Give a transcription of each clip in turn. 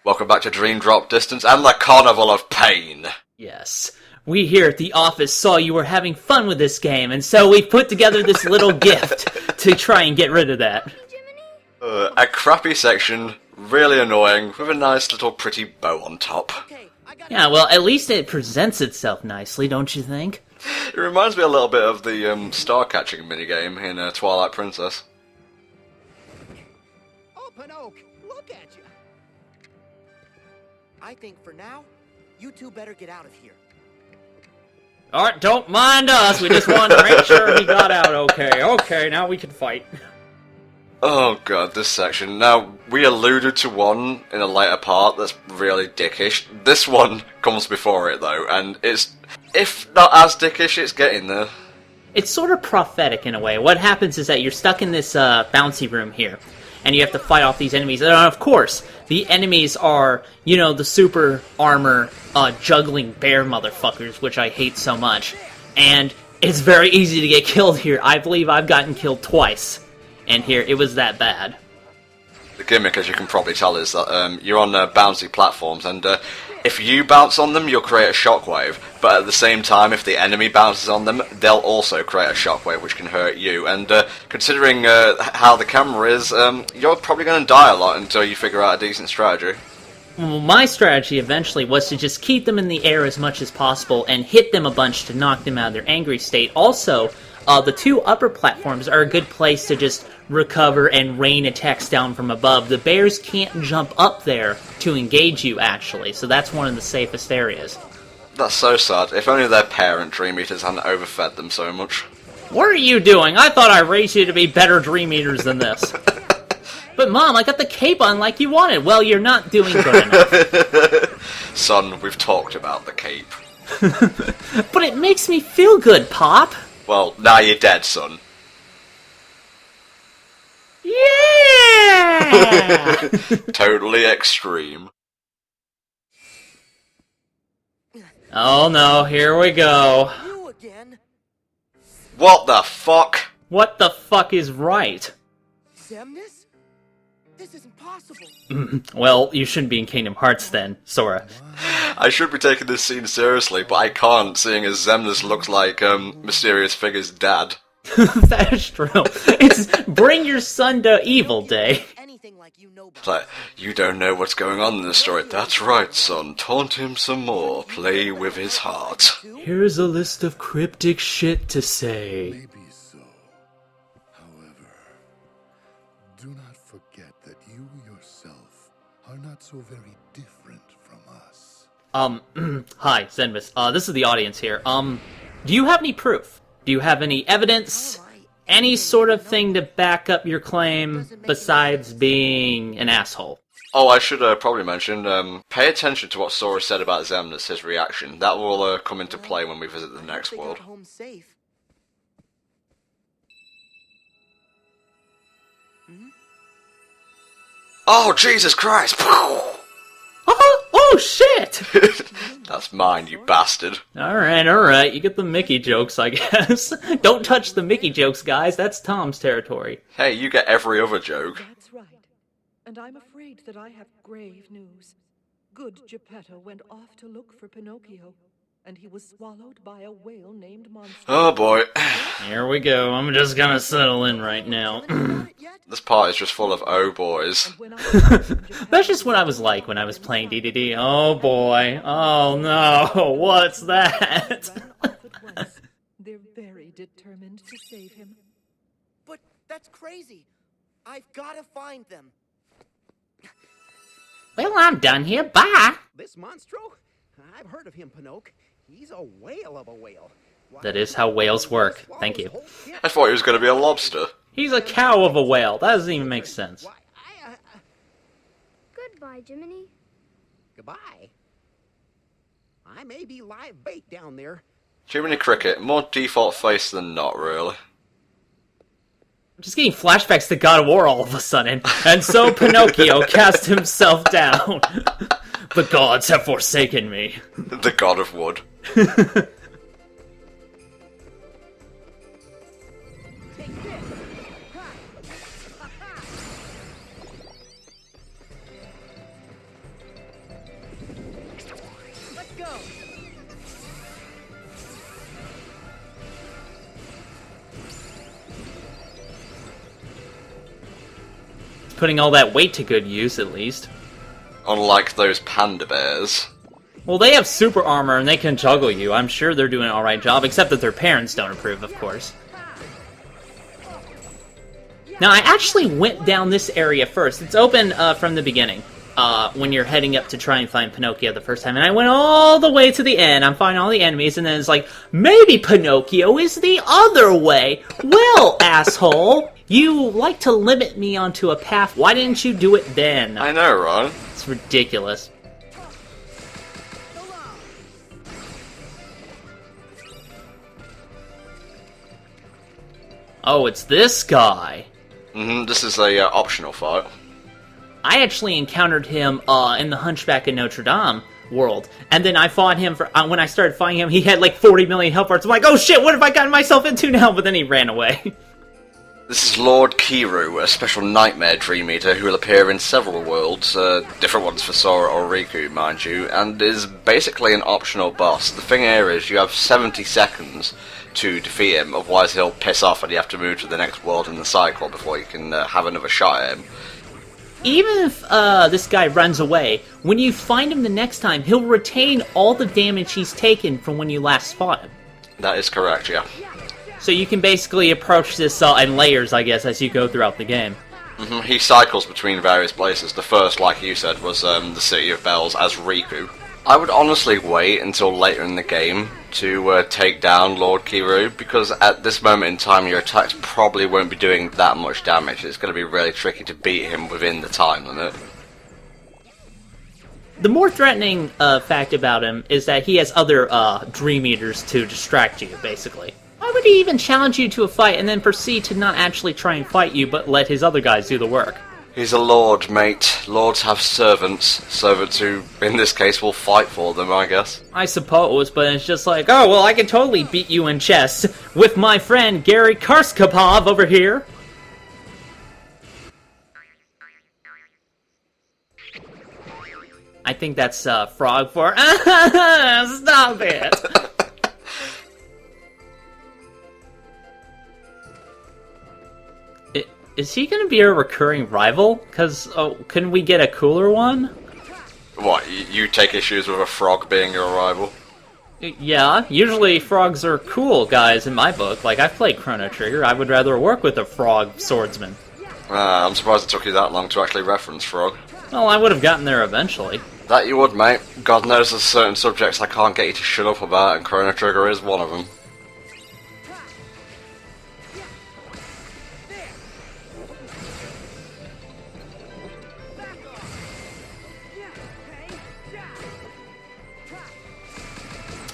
Welcome back to Dream Drop Distance and the Carnival of Pain. Yes. We here at the office saw you were having fun with this game, and so we put together this little gift to try and get rid of that. A crappy section, really annoying, with a nice little pretty bow on top. Yeah, well, at least it presents itself nicely, don't you think? It reminds me a little bit of the star-catching minigame in Twilight Princess. Oh, Pinocchio, look at you. I think for now, you two better get out of here. Alright, don't mind us, we just wanted to make sure he got out okay. Okay, now we can fight. Oh god, this section. Now, we alluded to one in a later part that's really dickish. This one comes before it though, and it's, if not as dickish, it's getting there. It's sort of prophetic in a way. What happens is that you're stuck in this bouncy room here, and you have to fight off these enemies. And of course, the enemies are, you know, the super armor juggling bear motherfuckers, which I hate so much. And it's very easy to get killed here. I believe I've gotten killed twice. And here, it was that bad. The gimmick, as you can probably tell, is that you're on bouncy platforms, and if you bounce on them, you'll create a shockwave. But at the same time, if the enemy bounces on them, they'll also create a shockwave, which can hurt you. And considering how the camera is, you're probably going to die a lot until you figure out a decent strategy. Well, my strategy eventually was to just keep them in the air as much as possible and hit them a bunch to knock them out of their angry state. Also, the two upper platforms are a good place to just recover and rain attacks down from above. The bears can't jump up there to engage you, actually, so that's one of the safest areas. That's so sad. If only their parent Dream Eaters hadn't overfed them so much. What are you doing? I thought I raised you to be better Dream Eaters than this. But Mom, I got the cape on like you wanted. Well, you're not doing good enough. Son, we've talked about the cape. But it makes me feel good, Pop. Well, now you're dead, son. Yeah! Totally extreme. Oh no, here we go. You again? What the fuck? What the fuck is right? Xemnas? This isn't possible. Well, you shouldn't be in Kingdom Hearts then, Sora. I should be taking this scene seriously, but I can't, seeing as Xemnas looks like Mysterious Figure's dad. That's true. It's Bring Your Son to Evil Day. Anything like you know. Like, you don't know what's going on in this story. That's right, son. Taunt him some more. Play with his heart. Here's a list of cryptic shit to say. Maybe so. However, do not forget that you yourself are not so very different from us. Hi, Zenvis. This is the audience here. Do you have any proof? Do you have any evidence? Any sort of thing to back up your claim besides being an asshole? Oh, I should probably mention, pay attention to what Sora said about Xemnas, his reaction. That will come into play when we visit the next world. Home safe. Oh, Jesus Christ! Oh, shit! That's mine, you bastard. Alright, you get the Mickey jokes, I guess. Don't touch the Mickey jokes, guys, that's Tom's territory. Hey, you get every other joke. That's right. And I'm afraid that I have grave news. Good Geppetto went off to look for Pinocchio, and he was swallowed by a whale named Monster. Oh boy. Here we go, I'm just gonna settle in right now. This part is just full of oh boys. That's just what I was like when I was playing DDD. Oh boy, oh no, what's that? They're very determined to save him. But that's crazy. I've got to find them. Well, I'm done here, bye! This Monstro? I've heard of him, Pinocchio. He's a whale of a whale. That is how whales work, thank you. I thought he was going to be a lobster. He's a cow of a whale, that doesn't even make sense. Goodbye, Jiminy. Goodbye. I may be live bait down there. Jiminy Cricket, more default face than not, really. I'm just getting flashbacks to God of War all of a sudden. And so Pinocchio cast himself down. The gods have forsaken me. The God of Wood. Putting all that weight to good use, at least. Unlike those panda bears. Well, they have super armor and they can juggle you. I'm sure they're doing an alright job, except that their parents don't approve, of course. Now, I actually went down this area first. It's open from the beginning, when you're heading up to try and find Pinocchio the first time. And I went all the way to the end. I'm finding all the enemies, and then it's like, maybe Pinocchio is the other way. Well, asshole, you like to limit me onto a path. Why didn't you do it then? I know, right? It's ridiculous. Oh, it's this guy. This is a optional fight. I actually encountered him in the Hunchback of Notre Dame world, and then I fought him for when I started fighting him, he had like 40 million health bars. I'm like, oh shit, what have I gotten myself into now? But then he ran away. This is Lord Kiru, a special nightmare dream eater who will appear in several worlds, different ones for Sora or Riku, mind you, and is basically an optional boss. The thing here is you have 70 seconds to defeat him, otherwise he'll piss off and you have to move to the next world in the cycle before you can have another shot at him. Even if this guy runs away, when you find him the next time, he'll retain all the damage he's taken from when you last fought him. That is correct, yeah. So you can basically approach this in layers, I guess, as you go throughout the game. He cycles between various places. The first, like you said, was the City of Bells as Riku. I would honestly wait until later in the game to take down Lord Kiru, because at this moment in time your attacks probably won't be doing that much damage. It's going to be really tricky to beat him within the time limit. The more threatening fact about him is that he has other Dream Eaters to distract you, basically. Why would he even challenge you to a fight and then proceed to not actually try and fight you, but let his other guys do the work? He's a lord, mate. Lords have servants. Servants who, in this case, will fight for them, I guess. I suppose, but it's just like, oh, well, I can totally beat you in chess with my friend Gary Karskapov over here. I think that's frog for... Stop it! Is he going to be a recurring rival? Because, couldn't we get a cooler one? What, you take issues with a frog being your rival? Yeah, usually frogs are cool guys in my book. Like, I've played Chrono Trigger, I would rather work with a frog swordsman. I'm surprised it took you that long to actually reference frog. Well, I would have gotten there eventually. That you would, mate. God knows there's certain subjects I can't get you to shut up about, and Chrono Trigger is one of them.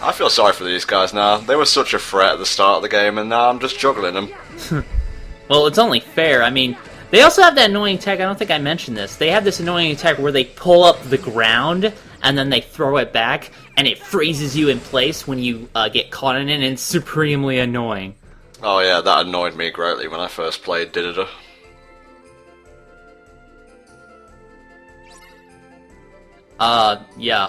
I feel sorry for these guys now. They were such a threat at the start of the game, and now I'm just juggling them. Well, it's only fair. I mean, they also have that annoying attack. I don't think I mentioned this. They have this annoying attack where they pull up the ground, and then they throw it back, and it freezes you in place when you get caught in it, and it's supremely annoying. Oh yeah, that annoyed me greatly when I first played Didida. Yeah,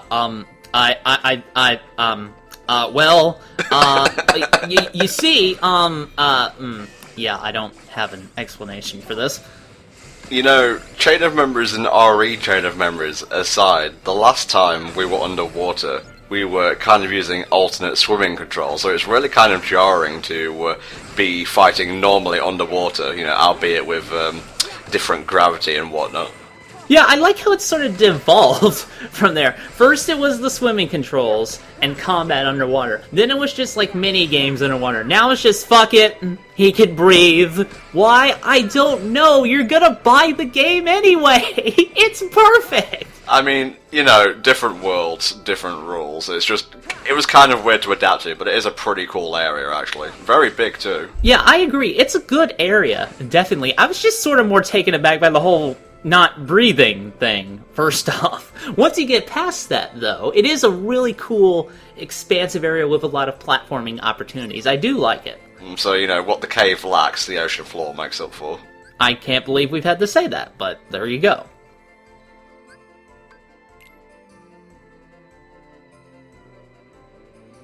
you see, yeah, I don't have an explanation for this. You know, Chain of Memories and RE Chain of Memories aside, the last time we were underwater, we were kind of using alternate swimming control, so it's really kind of jarring to be fighting normally underwater, you know, albeit with different gravity and whatnot. Yeah, I like how it sort of devolved from there. First it was the swimming controls and combat underwater. Then it was just like mini games underwater. Now it's just fuck it, he can breathe. Why? I don't know. You're gonna buy the game anyway. It's perfect. I mean, you know, different worlds, different rules. It's just, it was kind of weird to adapt to, but it is a pretty cool area actually. Very big too. Yeah, I agree. It's a good area, definitely. I was just sort of more taken aback by the whole not breathing thing, first off. Once you get past that, though, it is a really cool, expansive area with a lot of platforming opportunities. I do like it. So, you know, what the cave lacks, the ocean floor makes up for. I can't believe we've had to say that, but there you go.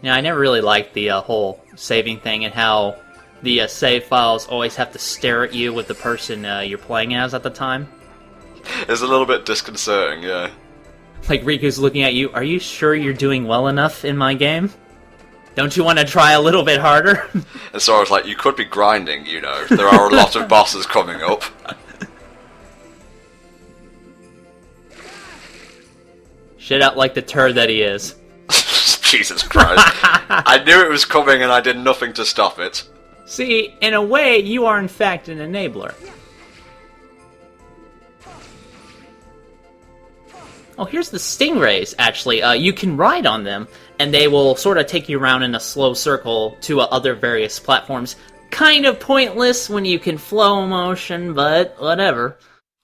Yeah, I never really liked the whole saving thing and how the save files always have to stare at you with the person you're playing as at the time. It's a little bit disconcerting, yeah. Like, Riku's looking at you, are you sure you're doing well enough in my game? Don't you want to try a little bit harder? And so I was like, you could be grinding, you know. There are a lot of bosses coming up. Shit out like the turd that he is. Jesus Christ. I knew it was coming and I did nothing to stop it. See, in a way, you are in fact an enabler. Oh, here's the stingrays, actually. You can ride on them, and they will sort of take you around in a slow circle to other various platforms. Kind of pointless when you can flow motion, but whatever.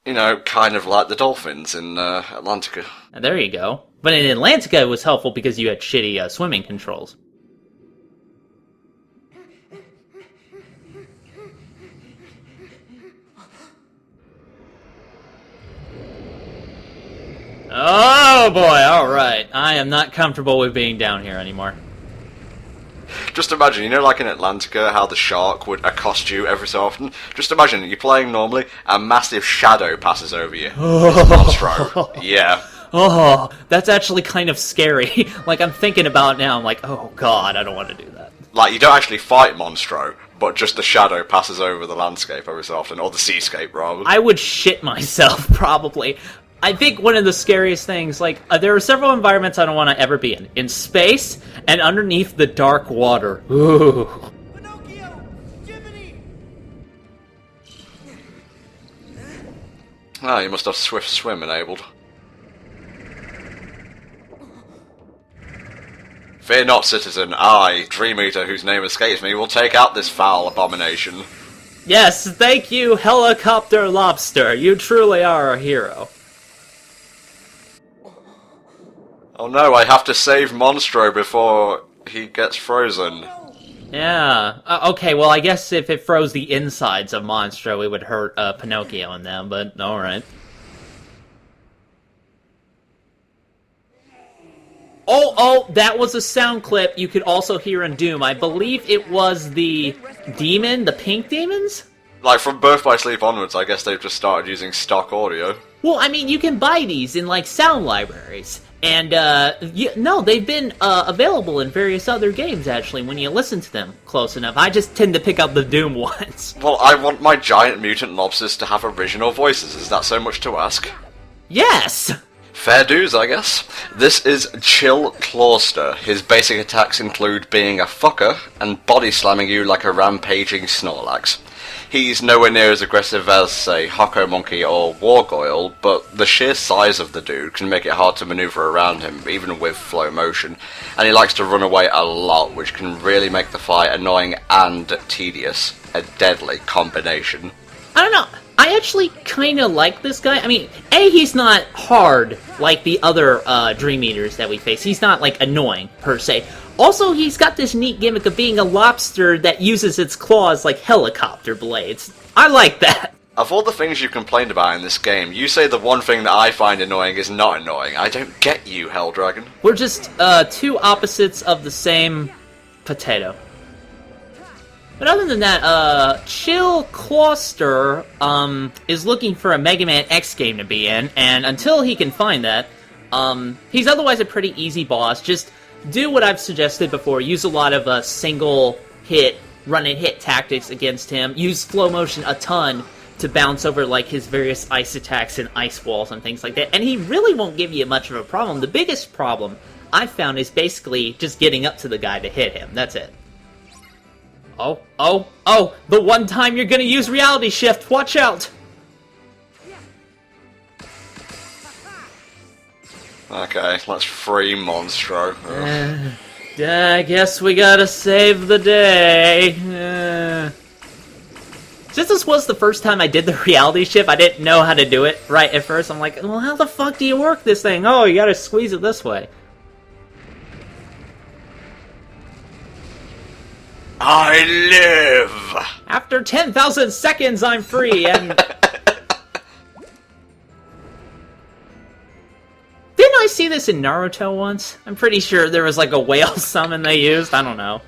You know, kind of like the dolphins in Atlantica. There you go. But in Atlantica, it was helpful because you had shitty swimming controls. Oh boy, alright. I am not comfortable with being down here anymore. Just imagine, you know, like in Atlantica, how the shark would accost you every so often? Just imagine, you're playing normally, a massive shadow passes over you. Monstro. Yeah. Oh, that's actually kind of scary. Like, I'm thinking about it now, I'm like, oh god, I don't want to do that. Like, you don't actually fight Monstro, but just the shadow passes over the landscape every so often, or the seascape, rather. I would shit myself, probably. I think one of the scariest things, like, there are several environments I don't want to ever be in. In space, and underneath the dark water. Ooh. Pinocchio! Jiminy! Ah, you must have Swift Swim enabled. Fear not, citizen. I, Dream Eater, whose name escapes me, will take out this foul abomination. Yes, thank you, Helicopter Lobster. You truly are a hero. Oh no, I have to save Monstro before he gets frozen. Yeah. Okay, well, I guess if it froze the insides of Monstro, it would hurt Pinocchio and them, but alright. Oh, that was a sound clip you could also hear in Doom. I believe it was the demon, the pink demons? Like, from Birth by Sleep onwards, I guess they've just started using stock audio. Well, I mean, you can buy these in, like, sound libraries. And, no, they've been available in various other games, actually, when you listen to them close enough. I just tend to pick up the Doom ones. Well, I want my giant mutant lobsters to have original voices. Is that so much to ask? Yes! Fair dues, I guess. This is Chill Clawster. His basic attacks include being a fucker and body slamming you like a rampaging Snorlax. He's nowhere near as aggressive as, say, Hoko Monkey or Wargoyle, but the sheer size of the dude can make it hard to maneuver around him, even with flow motion, and he likes to run away a lot, which can really make the fight annoying and tedious. A deadly combination. I don't know. I actually kind of like this guy. I mean, A, he's not hard like the other Dream Eaters that we face. He's not, like, annoying, per se. Also, he's got this neat gimmick of being a lobster that uses its claws like helicopter blades. I like that. Of all the things you complained about in this game, you say the one thing that I find annoying is not annoying. I don't get you, Helldragon. We're just two opposites of the same potato. But other than that, Chill Clawster is looking for a Mega Man X game to be in, and until he can find that, he's otherwise a pretty easy boss. Just do what I've suggested before. Use a lot of single hit, run and hit tactics against him. Use flow motion a ton to bounce over like his various ice attacks and ice walls and things like that. And he really won't give you much of a problem. The biggest problem I've found is basically just getting up to the guy to hit him. That's it. Oh, the one time you're gonna use Reality Shift, watch out! Okay, let's free Monstro. I guess we gotta save the day. Since this was the first time I did the Reality Shift, I didn't know how to do it right at first. I'm like, well, how the fuck do you work this thing? Oh, you gotta squeeze it this way. I live! After 10,000 seconds, I'm free, and... Didn't I I see this in Naruto once? I'm pretty sure there was like a whale summon they used. I don't know.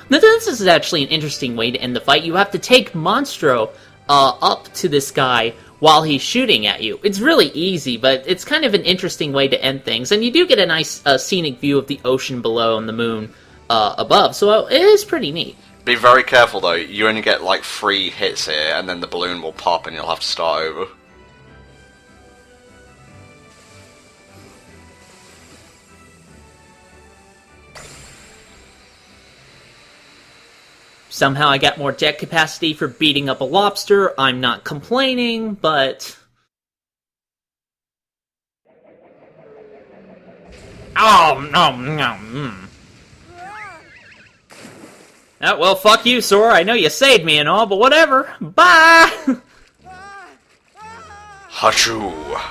Now this is actually an interesting way to end the fight. You have to take Monstro up to this guy while he's shooting at you. It's really easy, but it's kind of an interesting way to end things. And you do get a nice scenic view of the ocean below and the moon above, so it is pretty neat. Be very careful though, you only get like 3 hits here, and then the balloon will pop and you'll have to start over. Somehow I got more jet capacity for beating up a lobster. I'm not complaining, but... Oh, no. Well, fuck you, Sora. I know you saved me and all, but whatever. Bye! Hachoo!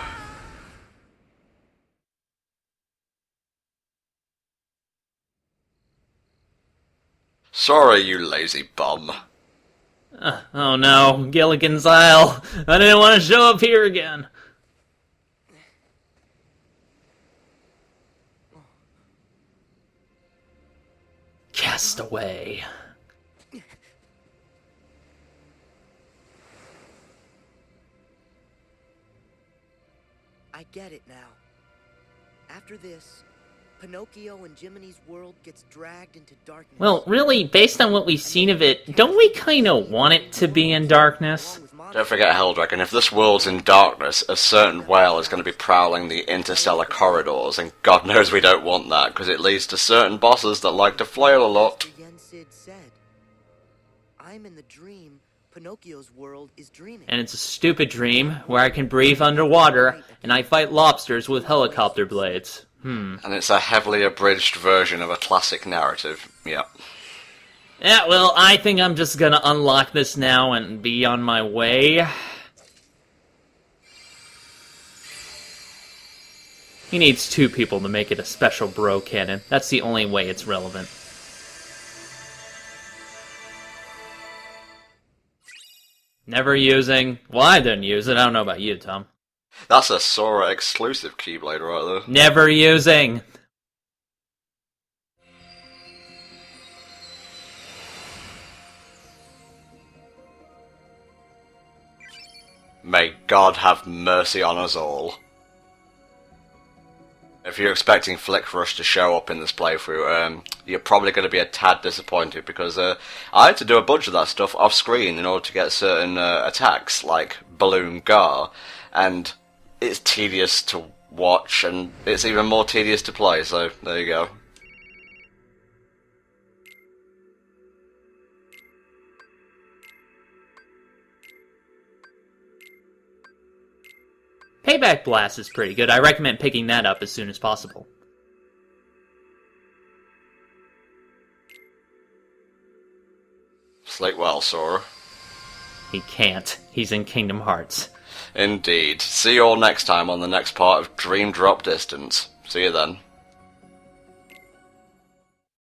Sorry, you lazy bum. Oh no, Gilligan's Isle. I didn't want to show up here again. Cast away. I get it now. After this, Pinocchio and Jiminy's world gets dragged into darkness. Well, really, based on what we've seen of it, don't we kind of want it to be in darkness? Don't forget, Helldragon, if this world's in darkness, a certain whale is going to be prowling the interstellar corridors, and God knows we don't want that, because it leads to certain bosses that like to flail a lot. Yen Sid said, I'm in the dream, Pinocchio's world is dreaming. And it's a stupid dream where I can breathe underwater and I fight lobsters with helicopter blades. And it's a heavily abridged version of a classic narrative. Yep. Yeah, well, I think I'm just gonna unlock this now and be on my way. He needs 2 people to make it a special bro cannon. That's the only way it's relevant. Never using. Well, I didn't use it. I don't know about you, Tom. That's a Sora exclusive Keyblade right there. Never using. May God have mercy on us all. If you're expecting Flick Rush to show up in this playthrough, you're probably going to be a tad disappointed, because I had to do a bunch of that stuff off screen in order to get certain attacks, like Balloon Gar, and it's tedious to watch, and it's even more tedious to play, so there you go. Payback Blast is pretty good. I recommend picking that up as soon as possible. Sleep well, Sora. He can't. He's in Kingdom Hearts. Indeed. See you all next time on the next part of Dream Drop Distance. See you then.